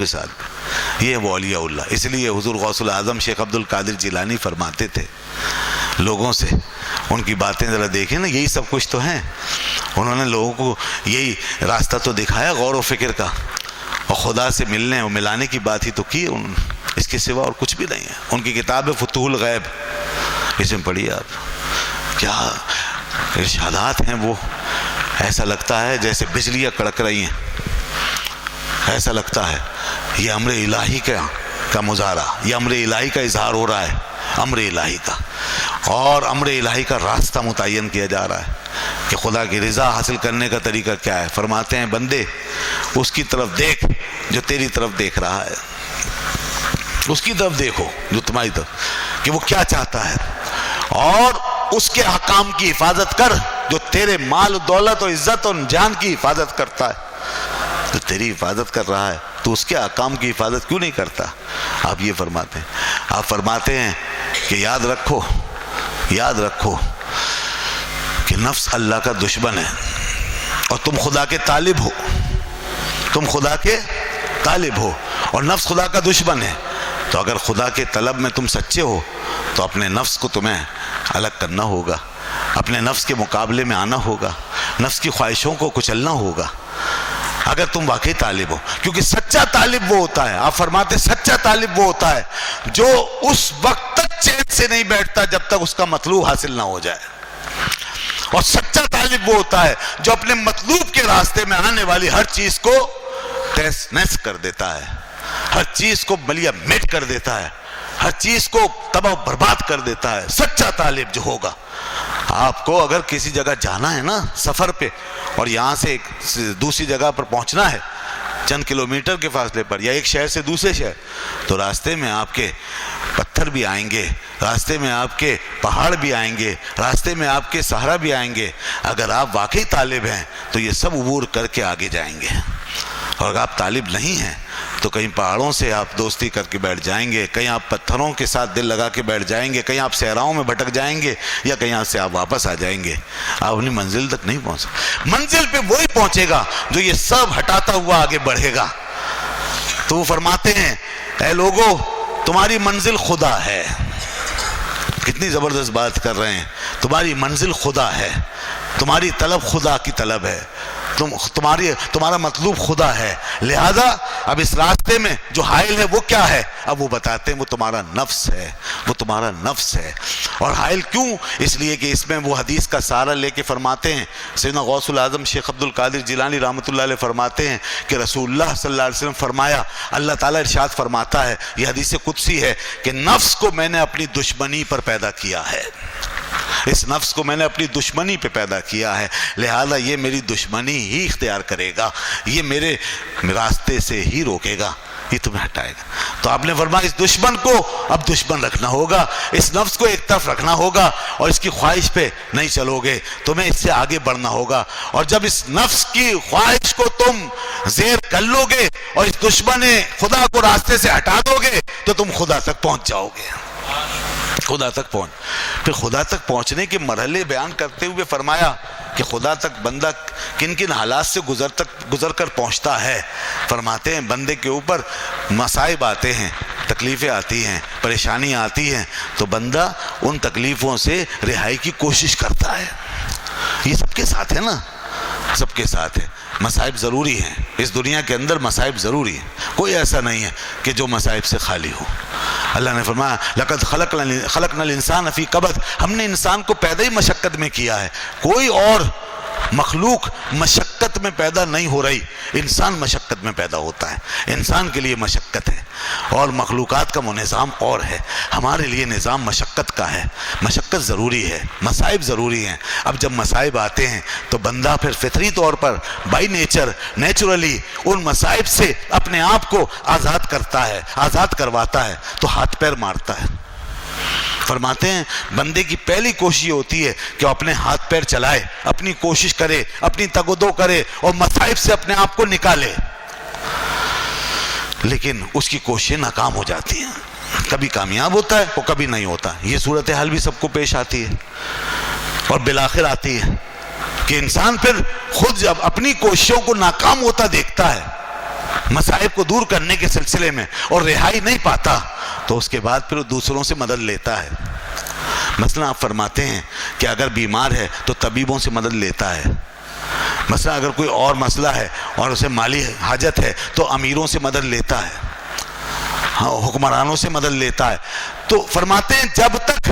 کے ساتھ، یہ وہ اولیاء اللہ۔ اس لیے حضور غوث العظم شیخ عبد القادر جیلانی فرماتے تھے لوگوں سے، ان کی باتیں ذرا دیکھیں نا، یہی سب کچھ تو ہیں، انہوں نے لوگوں کو یہی راستہ تو دکھایا غور و فکر کا، اور خدا سے ملنے اور ملانے کی بات ہی تو کی انہوں نے، اس کے سوا اور کچھ بھی نہیں ہے۔ ان کی کتاب ہے فتوح الغیب، اس میں پڑھیے آپ، کیا ارشادات ہیں وہ، ایسا لگتا ہے جیسے بجلیاں کڑک رہی ہیں، ایسا لگتا ہے یہ امر الہی کا مظاہرہ، یہ امر الہی کا اظہار ہو رہا ہے، امر الہی کا، اور امر الہی کا راستہ متعین کیا جا رہا ہے کہ خدا کی رضا حاصل کرنے کا طریقہ کیا ہے۔ فرماتے ہیں بندے اس کی طرف دیکھ جو تیری طرف دیکھ رہا ہے، اس کی طرف دیکھو جو تمہاری طرف، کہ وہ کیا چاہتا ہے، اور اس کے احکام کی حفاظت کر جو تیرے مال دولت اور عزت اور جان کی حفاظت کرتا ہے، جو تیری حفاظت کر رہا ہے تو اس کے احکام کی حفاظت کیوں نہیں کرتا؟ آپ یہ فرماتے ہیں، آپ فرماتے ہیں کہ یاد رکھو کہ نفس اللہ کا دشمن ہے اور تم خدا کے طالب ہو، اور نفس خدا کا دشمن ہے، تو اگر خدا کے طلب میں تم سچے ہو تو اپنے نفس کو تمہیں الگ کرنا ہوگا، اپنے نفس کے مقابلے میں آنا ہوگا، نفس کی خواہشوں کو کچلنا ہوگا، اگر تم واقعی طالب ہو۔ کیونکہ سچا طالب وہ ہوتا ہے، آپ فرماتے سچا طالب وہ ہوتا ہے جو اس وقت تک چین سے نہیں بیٹھتا جب تک اس کا مطلوب حاصل نہ ہو جائے، اور سچا طالب وہ ہوتا ہے جو اپنے مطلوب کے راستے میں آنے والی ہر چیز کو تہس نہس کر دیتا ہے، ہر چیز کو ملیا میٹ کر دیتا ہے، ہر چیز کو تباہ و برباد کر دیتا ہے۔ سچا طالب جو ہوگا، آپ کو اگر کسی جگہ جانا ہے نا سفر پہ، اور یہاں سے ایک دوسری جگہ پر پہنچنا ہے چند کلومیٹر کے فاصلے پر، یا ایک شہر سے دوسرے شہر، تو راستے میں آپ کے پتھر بھی آئیں گے، راستے میں آپ کے پہاڑ بھی آئیں گے، راستے میں آپ کے صحرا بھی آئیں گے۔ اگر آپ واقعی طالب ہیں تو یہ سب عبور کر کے آگے جائیں گے، اور اگر آپ طالب نہیں ہیں تو کہیں پہاڑوں سے آپ دوستی کر کے بیٹھ جائیں گے، کہیں آپ پتھروں کے ساتھ دل لگا کے بیٹھ جائیں گے، کہیں آپ صحراؤں میں بھٹک جائیں گے، یا کہیں سے آپ واپس آ جائیں گے، آپ اپنی منزل تک نہیں پہنچ سکتے۔ منزل پہ وہی پہنچے گا جو یہ سب ہٹاتا ہوا آگے بڑھے گا۔ تو وہ فرماتے ہیں اے لوگو تمہاری منزل خدا ہے، کتنی زبردست بات کر رہے ہیں، تمہاری منزل خدا ہے، تمہاری طلب خدا کی طلب ہے، تمہارا مطلوب خدا ہے، لہذا اب اس راستے میں جو حائل ہے وہ کیا ہے؟ اب وہ بتاتے ہیں وہ تمہارا نفس ہے، وہ تمہارا نفس ہے۔ اور حائل کیوں؟ اس لیے کہ اس میں وہ حدیث کا سہارا لے کے فرماتے ہیں، سیدنا غوث العظم شیخ عبد القادر جیلانی رحمۃ اللہ علیہ فرماتے ہیں کہ رسول اللہ صلی اللہ علیہ وسلم فرمایا، اللہ تعالیٰ ارشاد فرماتا ہے، یہ حدیث قدسی ہے کہ نفس کو میں نے اپنی دشمنی پر پیدا کیا ہے، اس نفس کو میں نے اپنی دشمنی پہ پیدا کیا ہے، لہذا یہ میری دشمنی ہی اختیار کرے گا، یہ میرے راستے سے ہی روکے گا، یہ تمہیں ہٹائے گا۔ تو آپ نے فرمایا اس دشمن کو اب دشمن رکھنا ہوگا، اس نفس کو ایک طرف رکھنا ہوگا، اور اس کی خواہش پہ نہیں چلو گے، تمہیں اس سے آگے بڑھنا ہوگا، اور جب اس نفس کی خواہش کو تم زیر کر لو گے اور اس دشمن خدا کو راستے سے ہٹا دو گے تو تم خدا تک پہنچ جاؤ گے۔ پھر خدا تک پہنچنے کے مرحلے بیان کرتے ہوئے فرمایا کہ خدا تک بندہ کن کن حالات سے گزر کر پہنچتا ہے۔ فرماتے ہیں بندے کے اوپر مصائب آتے ہیں، تکلیفیں آتی ہیں، پریشانیاں آتی ہیں، تو بندہ ان تکلیفوں سے رہائی کی کوشش کرتا ہے۔ یہ سب کے ساتھ ہے نا، سب کے ساتھ ہے، مصائب ضروری ہیں، اس دنیا کے اندر مصائب ضروری ہیں، کوئی ایسا نہیں ہے کہ جو مصائب سے خالی ہو۔ اللہ نے فرمایا لقد خلقنا الانسان فی کبد، ہم نے انسان کو پیدا ہی مشقت میں کیا ہے، کوئی اور مخلوق مشقت میں پیدا نہیں ہو رہی، انسان مشقت میں پیدا ہوتا ہے، انسان کے لیے مشقت ہے، اور مخلوقات کا نظام اور ہے، ہمارے لیے نظام مشقت کا ہے، مشقت ضروری ہے، مصائب ضروری ہیں۔ اب جب مصائب آتے ہیں تو بندہ پھر فطری طور پر بائی نیچرلی ان مصائب سے اپنے آپ کو آزاد کرتا ہے، آزاد کرواتا ہے، تو ہاتھ پیر مارتا ہے۔ فرماتے ہیں بندے کی پہلی کوشش یہ ہوتی ہے کہ وہ اپنے ہاتھ پیر چلائے، اپنی کوشش کرے، اپنی تگ و دو کرے اور مصائب سے اپنے آپ کو نکالے، لیکن اس کی کوششیں ناکام ہو جاتی ہیں، کبھی کامیاب ہوتا ہے اور کبھی نہیں ہوتا۔ یہ صورتحال بھی سب کو پیش آتی ہے، اور بالآخر آتی ہے کہ انسان پھر خود جب اپنی کوششوں کو ناکام ہوتا دیکھتا ہے مصائب کو دور کرنے کے سلسلے میں اور رہائی نہیں پاتا تو اس کے بعد پھر وہ دوسروں سے مدد لیتا ہے. مثلا آپ فرماتے ہیں کہ اگر بیمار ہے تو طبیبوں سے مدد لیتا ہے. مثلا اگر کوئی اور مسئلہ ہے اور اسے مالی حاجت ہے تو امیروں سے مدد لیتا ہے, حکمرانوں سے مدد لیتا ہے. تو فرماتے ہیں جب تک